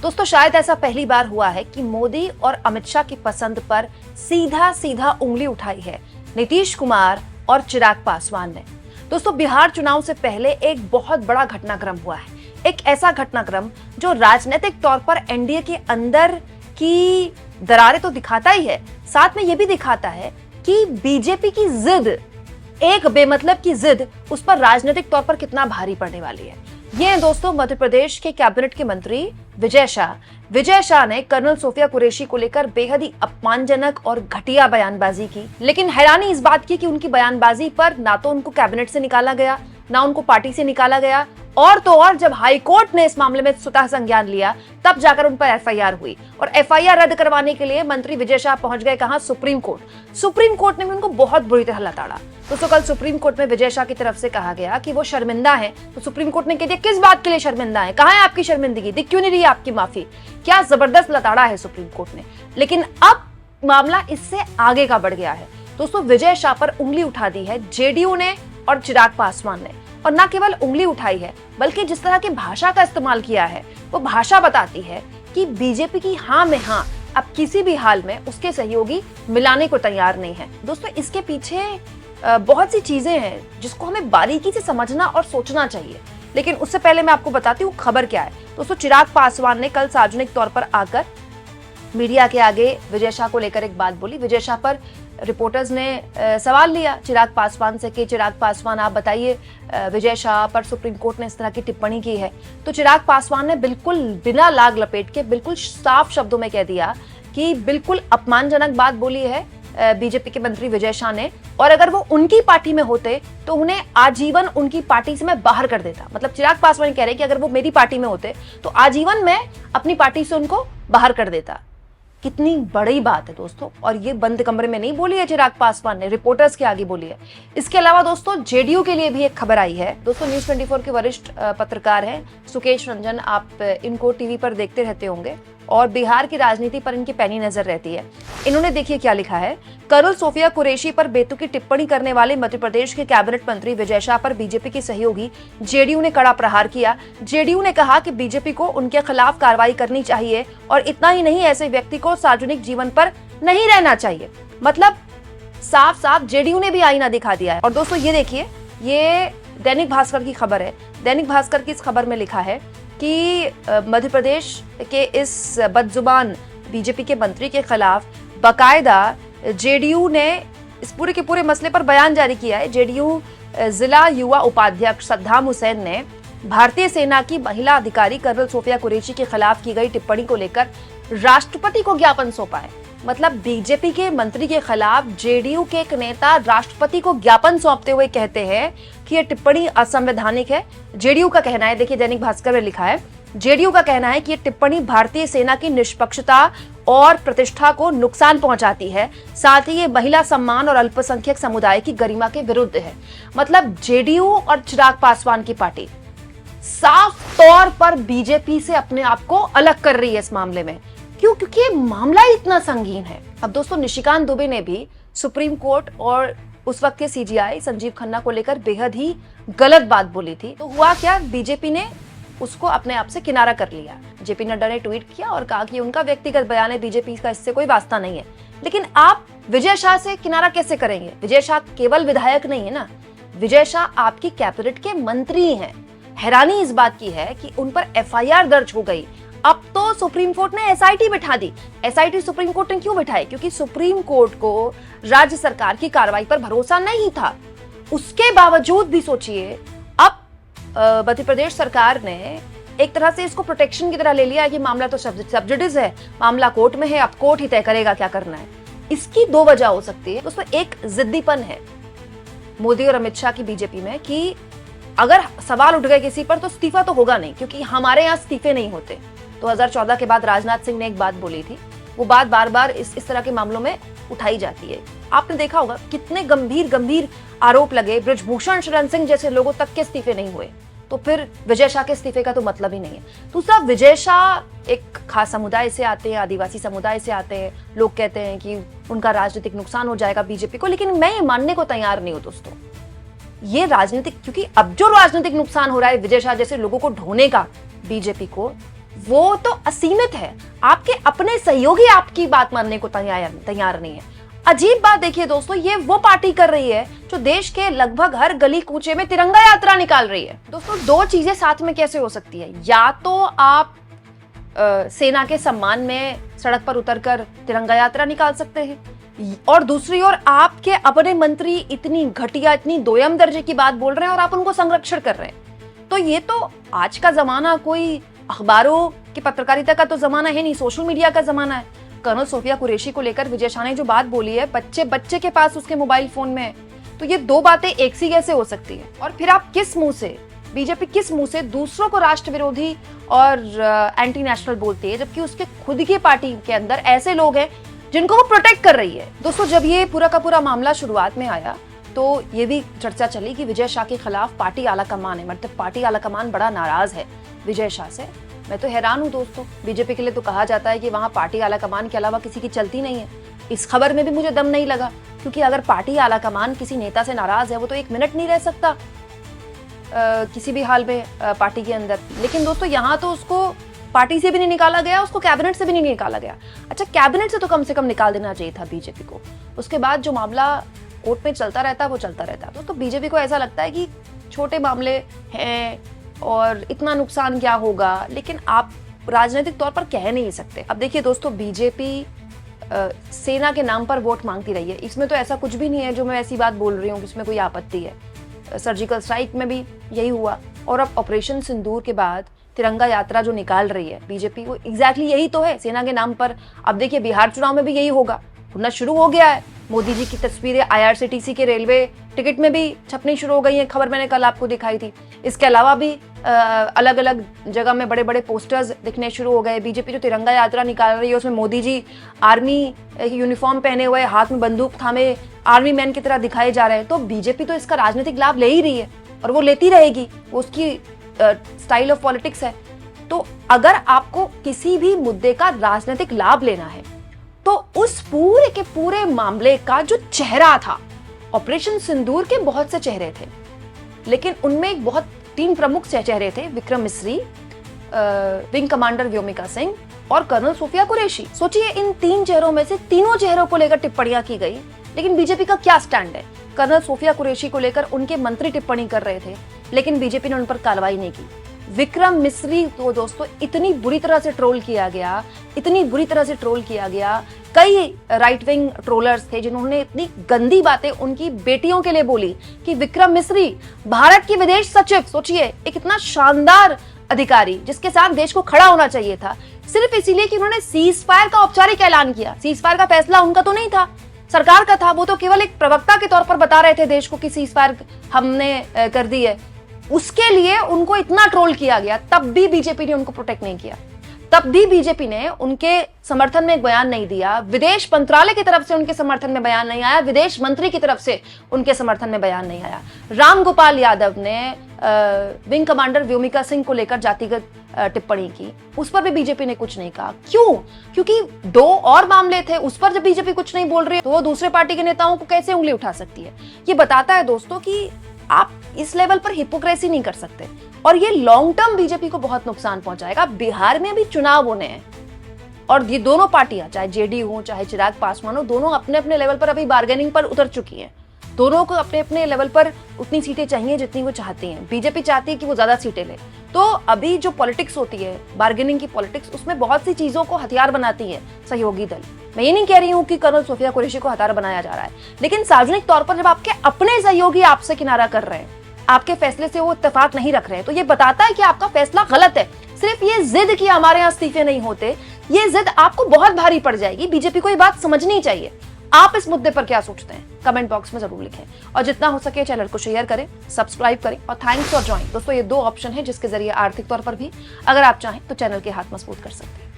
दोस्तों शायद ऐसा पहली बार हुआ है कि मोदी और अमित शाह की पसंद पर सीधा सीधा उंगली उठाई है नीतीश कुमार और चिराग पासवान ने। दोस्तों बिहार चुनाव से पहले एक बहुत बड़ा घटनाक्रम हुआ है, एक ऐसा घटनाक्रम जो राजनीतिक तौर पर एनडीए के अंदर की दरारें तो दिखाता ही है, साथ में यह भी दिखाता है कि बीजेपी की जिद, एक बेमतलब की जिद, उस पर राजनीतिक तौर पर कितना भारी पड़ने वाली है। ये हैं दोस्तों मध्य प्रदेश के कैबिनेट के मंत्री विजय शाह। विजय शाह ने कर्नल सोफिया कुरैशी को लेकर बेहद ही अपमानजनक और घटिया बयानबाजी की, लेकिन हैरानी इस बात की कि उनकी बयानबाजी पर ना तो उनको कैबिनेट से निकाला गया, ना उनको पार्टी से निकाला गया, और तो और जब हाई कोर्ट ने इस मामले में स्वतः संज्ञान लिया तब जाकर उन पर एफआईआर हुई, और एफआईआर रद्द करवाने के लिए मंत्री विजय शाह पहुंच गए कहां? Supreme court. सुप्रीम कोर्ट ने भी उनको बहुत बुरी तरह लताड़ा। दोस्तों कल सुप्रीम कोर्ट में विजय शाह की तरफ से कहा गया कि वो शर्मिंदा है, तो सुप्रीम कोर्ट ने कह दिया किस बात के लिए शर्मिंदा है, कहां है आपकी शर्मिंदगी, दिख क्यों नहीं रही आपकी माफी? क्या जबरदस्त लताड़ा है सुप्रीम कोर्ट ने। लेकिन अब मामला इससे आगे का बढ़ गया है। दोस्तों विजय शाह पर उंगली उठा दी है जेडीयू ने और चिराग पासवान ने, और ना केवल उंगली उठाई है बल्कि जिस तरह की भाषा का इस्तेमाल किया है वो भाषा बताती है कि बीजेपी की हां में हां अब किसी भी हाल में उसके सहयोगी मिलाने को तैयार नहीं है। दोस्तों इसके पीछे बहुत सी चीजें हैं जिसको हमें बारीकी से समझना और सोचना चाहिए, लेकिन उससे पहले मैं आपको बताती हूँ खबर क्या है। दोस्तों चिराग पासवान ने कल सार्वजनिक तौर पर आकर मीडिया के आगे विजय शाह को लेकर एक बात बोली। विजय शाह पर रिपोर्टर्स ने सवाल लिया चिराग पासवान से कि चिराग पासवान आप बताइए, विजय शाह पर सुप्रीम कोर्ट ने इस तरह की टिप्पणी की है। तो चिराग पासवान ने बिल्कुल बिना लाग लपेट के बिल्कुल साफ शब्दों में कह दिया कि बिल्कुल अपमानजनक बात बोली है बीजेपी के मंत्री विजय शाह ने, और अगर वो उनकी पार्टी में होते तो उन्हें आजीवन उनकी पार्टी से मैं बाहर कर देता। मतलब चिराग पासवान कह रहे हैं कि अगर वो मेरी पार्टी में होते तो आजीवन मैं अपनी पार्टी से उनको बाहर कर देता। कितनी बड़ी बात है दोस्तों, और ये बंद कमरे में नहीं बोली है चिराग पासवान ने, रिपोर्टर्स के आगे बोली है। इसके अलावा दोस्तों जेडीयू के लिए भी एक खबर आई है। दोस्तों न्यूज़ 24 के वरिष्ठ पत्रकार हैं सुकेश रंजन, आप इनको टीवी पर देखते रहते होंगे और बिहार की राजनीति पर इनकी पैनी नजर रहती है। इन्होंने देखिए क्या लिखा है। कर्नल सोफिया कुरैशी पर बेतुकी टिप्पणी करने वाले मध्य प्रदेश के कैबिनेट मंत्री विजय शाह पर बीजेपी के सहयोगी जेडीयू ने कड़ा प्रहार किया। जेडीयू ने कहा कि बीजेपी को उनके खिलाफ कार्रवाई करनी चाहिए, और इतना ही नहीं ऐसे व्यक्ति को सार्वजनिक जीवन पर नहीं रहना चाहिए। मतलब साफ साफ जेडीयू ने भी आईना दिखा दिया है। और दोस्तों ये देखिए, ये दैनिक भास्कर की खबर है। दैनिक भास्कर की इस खबर में लिखा है कि मध्य प्रदेश के इस बदजुबान बीजेपी के मंत्री के खिलाफ बाकायदा जेडीयू ने इस पूरे के पूरे मसले पर बयान जारी किया है। जेडीयू जिला युवा उपाध्यक्ष सद्दाम हुसैन ने भारतीय सेना की महिला अधिकारी कर्नल सोफिया कुरैशी के खिलाफ की गई टिप्पणी को लेकर राष्ट्रपति को ज्ञापन सौंपा है। मतलब बीजेपी के मंत्री के खिलाफ जेडीयू के एक नेता राष्ट्रपति को ज्ञापन सौंपते हुए कहते हैं कि यह टिप्पणी असंवैधानिक है। जेडीयू का कहना है, देखिए दैनिक भास्कर में लिखा है, जेडीयू का कहना है कि यह टिप्पणी भारतीय सेना की निष्पक्षता और प्रतिष्ठा को नुकसान पहुंचाती है, साथ ही ये महिला सम्मान और अल्पसंख्यक समुदाय की गरिमा के विरुद्ध है। मतलब जेडीयू और चिराग पासवान की पार्टी साफ तौर पर बीजेपी से अपने आप को अलग कर रही है इस मामले में। क्यों? क्योंकि ये मामला इतना संगीन है। अब दोस्तों निशिकांत दुबे ने भी सुप्रीम कोर्ट और उस वक्त के सीजीआई संजीव खन्ना को लेकर बेहद ही गलत बात बोली थी। तो हुआ क्या, बीजेपी ने उसको अपने आप से किनारा कर लिया। जेपी नड्डा ने ट्वीट किया और कहा कि उनका व्यक्तिगत बयान है, बीजेपी का इससे कोई वास्ता नहीं है। लेकिन आप विजय शाह से किनारा कैसे करेंगे? विजय शाह केवल विधायक नहीं है ना, विजय शाह आपकी कैबिनेट के मंत्री हैं। हैरानी इस बात की है कि उन पर एफआईआर दर्ज हो गई। अब तो सुप्रीम कोर्ट ने एसआईटी बिठा दी। एसआईटी सुप्रीम कोर्ट ने क्यों बिठाई? क्योंकि सुप्रीम कोर्ट को राज्य सरकार की कार्रवाई पर भरोसा नहीं था। उसके बावजूद भी सोचिए, अब मध्य प्रदेश सरकार ने एक तरह से इसको प्रोटेक्शन की तरह ले लिया कि मामला तो सब जुडिस है, मामला कोर्ट में है, अब कोर्ट ही तय करेगा क्या करना है। इसकी दो वजह हो सकती है। उसमें एक जिद्दीपन है मोदी और अमित शाह की बीजेपी में कि अगर सवाल उठ गए किसी पर तो इस्तीफा तो होगा नहीं, क्योंकि हमारे यहाँ इस्तीफे नहीं होते। 2014 के बाद राजनाथ सिंह ने एक बात बोली थी, वो बात बार बार इस तरह के मामलों में उठाई जाती है। आपने देखा होगा कितने गंभीर आरोप लगे, ब्रजभूषण शरण सिंह जैसे लोगों तक के इस्तीफे नहीं हुए, तो फिर विजय शाह के इस्तीफे का तो मतलब ही नहीं है। दूसरा, विजय शाह एक खास समुदाय से आते हैं, आदिवासी समुदाय से आते हैं। लोग कहते हैं कि उनका राजनीतिक नुकसान हो जाएगा बीजेपी को, लेकिन मैं ये मानने को तैयार नहीं हूं दोस्तों। ये राजनीतिक, क्योंकि अब जो राजनीतिक नुकसान हो रहा है विजय शाह जैसे लोगों को ढोने का बीजेपी को, वो तो असीमित है। आपके अपने सहयोगी आपकी बात मानने को तैयार नहीं है। अजीब बात देखिए दोस्तों, ये वो पार्टी कर रही है जो देश के लगभग हर गली कूचे में तिरंगा यात्रा निकाल रही है। दोस्तों, दो चीजें साथ में कैसे हो सकती है? या तो आप सेना के सम्मान में सड़क पर उतरकर तिरंगा यात्रा निकाल सकते हैं, और दूसरी ओर आपके अपने मंत्री इतनी घटिया, इतनी दोयम दर्जे की बात बोल रहे हैं और आप उनको संरक्षण कर रहे हैं। तो ये तो आज का जमाना कोई अखबारों की पत्रकारिता का तो जमाना है नहीं, सोशल मीडिया का जमाना है। कर्नल सोफिया कुरैशी को लेकर विजय शाह ने जो बात बोली है, बच्चे बच्चे के पास उसके मोबाइल फोन में है, तो ये दो बातें एक सी कैसे हो सकती है? और फिर आप किस मुंह से, बीजेपी किस मुंह से दूसरों को राष्ट्र विरोधी और एंटी नेशनल बोलती है, जबकि उसके खुद की पार्टी के अंदर ऐसे लोग हैं जिनको वो प्रोटेक्ट कर रही है। दोस्तों, जब ये पूरा का पूरा मामला शुरुआत में आया तो ये भी चर्चा चली कि विजय शाह के खिलाफ पार्टी आलाकमान है, मतलब पार्टी आलाकमान बड़ा नाराज है विजय शाह से। मैं तो हैरान हूं दोस्तों, बीजेपी के लिए तो कहा जाता है कि वहां पार्टी आलाकमान के अलावा किसी की चलती नहीं है। इस खबर में भी मुझे दम नहीं लगा, क्योंकि अगर पार्टी आलाकमान किसी नेता से नाराज है, वो तो एक मिनट नहीं रह सकता किसी भी हाल में पार्टी के अंदर। लेकिन दोस्तों, यहाँ तो उसको पार्टी से भी नहीं निकाला गया, उसको कैबिनेट से भी नहीं निकाला गया। अच्छा, कैबिनेट से तो कम निकाल देना चाहिए था बीजेपी को। उसके बाद जो मामला कोर्ट में चलता रहता है वो चलता रहता है। तो बीजेपी को ऐसा लगता है कि छोटे मामले हैं और इतना नुकसान क्या होगा, लेकिन आप राजनीतिक तौर पर कह नहीं सकते। अब देखिए दोस्तों, बीजेपी सेना के नाम पर वोट मांगती रही है, इसमें तो ऐसा कुछ भी नहीं है जो मैं ऐसी बात बोल रही हूँ इसमें कोई आपत्ति है। सर्जिकल स्ट्राइक में भी यही हुआ, और अब ऑपरेशन सिंदूर के बाद तिरंगा यात्रा जो निकाल रही है बीजेपी, वो एग्जैक्टली यही तो है, सेना के नाम पर। अब देखिए, बिहार चुनाव में भी यही होगा, होना शुरू हो गया है। मोदी जी की तस्वीरें आईआरसीटीसी के रेलवे टिकट में भी छपनी शुरू हो गई है, खबर मैंने कल आपको दिखाई थी। इसके अलावा भी अलग अलग जगह में बड़े बड़े पोस्टर्स दिखने शुरू हो गए। बीजेपी जो तिरंगा यात्रा निकाल रही है उसमें मोदी जी आर्मी यूनिफॉर्म पहने हुए, हाथ में बंदूक थामे आर्मी मैन की तरह दिखाए जा रहे हैं। तो बीजेपी तो इसका राजनीतिक लाभ ले ही रही है और वो लेती रहेगी, वो उसकी स्टाइल ऑफ पॉलिटिक्स है। तो अगर आपको किसी भी मुद्दे का राजनीतिक लाभ लेना है, तो उस पूरे के पूरे मामले का जो चेहरा था, ऑपरेशन सिंदूर के बहुत से चेहरे थे, लेकिन उनमें एक बहुत 3 प्रमुख चेहरे थे, विक्रम मिस्री, विंग कमांडर व्योमिका सिंह और कर्नल सोफिया कुरैशी। सोचिए, इन 3 चेहरों में से तीनों चेहरों को लेकर टिप्पणियां की गई, लेकिन बीजेपी का क्या स्टैंड है? कर्नल सोफिया कुरैशी को लेकर उनके मंत्री टिप्पणी कर रहे थे, लेकिन बीजेपी ने उन पर कार्रवाई नहीं की। विक्रम मिस्री तो दोस्तों इतनी बुरी तरह से ट्रोल किया गया, इतनी बुरी तरह से ट्रोल किया गया। कई राइट विंग ट्रोलर्स थे जिन्होंने इतनी गंदी बातें उनकी बेटियों के लिए बोली कि विक्रम मिस्री भारत की विदेश सचिव, सोचिए, एक इतना शानदार अधिकारी जिसके साथ देश को खड़ा होना चाहिए था, सिर्फ इसीलिए कि उन्होंने सीज फायर का औपचारिक ऐलान किया। सीज फायर का फैसला उनका तो नहीं था, सरकार का था, वो तो केवल एक प्रवक्ता के तौर पर बता रहे थे देश को कि सीज फायर हमने कर दी है। उसके लिए उनको इतना ट्रोल किया गया, तब भी बीजेपी ने उनको प्रोटेक्ट नहीं किया, तब भी बीजेपी ने उनके समर्थन में एक बयान नहीं दिया। विदेश मंत्रालय की तरफ से उनके समर्थन में बयान नहीं आया, विदेश मंत्री की तरफ से उनके समर्थन में बयान नहीं आया। राम गोपाल यादव ने विंग कमांडर व्योमिका सिंह को लेकर जातिगत टिप्पणी की, उस पर भी बीजेपी ने कुछ नहीं कहा। क्यों? क्योंकि 2 और मामले थे, उस पर जब बीजेपी कुछ नहीं बोल रही है तो वो दूसरे पार्टी के नेताओं को कैसे उंगली उठा सकती है? ये बताता है दोस्तों कि आप इस लेवल पर हिपोक्रेसी नहीं कर सकते, और ये लॉन्ग टर्म बीजेपी को बहुत नुकसान पहुंचाएगा। बिहार में भी चुनाव होने हैं और ये दोनों पार्टियां, चाहे जेडीयू हो चाहे चिराग पासवान हो, दोनों अपने अपने लेवल पर अभी बार्गेनिंग पर उतर चुकी हैं। दोनों को अपने अपने लेवल पर उतनी सीटें चाहिए जितनी वो चाहती हैं। बीजेपी चाहती है कि वो ज्यादा सीटें ले। तो अभी जो पॉलिटिक्स होती है, बार्गेनिंग की पॉलिटिक्स, उसमें बहुत सी चीजों को हथियार बनाती है सहयोगी दल। मैं ये नहीं कह रही हूँ कि कर्नल सोफिया कुरैशी को हथियार बनाया जा रहा है, लेकिन सार्वजनिक तौर पर जब आपके अपने सहयोगी आपसे किनारा कर रहे हैं, आपके फैसले से वो इत्तेफाक नहीं रख रहे हैं, तो ये बताता है कि आपका फैसला गलत है। सिर्फ ये जिद कि हमारे यहाँ इस्तीफे नहीं होते, ये जिद आपको बहुत भारी पड़ जाएगी। बीजेपी को ये बात समझनी चाहिए। आप इस मुद्दे पर क्या सोचते हैं? कमेंट बॉक्स में जरूर लिखें, और जितना हो सके चैनल को शेयर करें, सब्सक्राइब करें, और थैंक्स फॉर ज्वाइन। दोस्तों, ये 2 ऑप्शन है जिसके जरिए आर्थिक तौर पर भी अगर आप चाहें तो चैनल के हाथ मजबूत कर सकते हैं।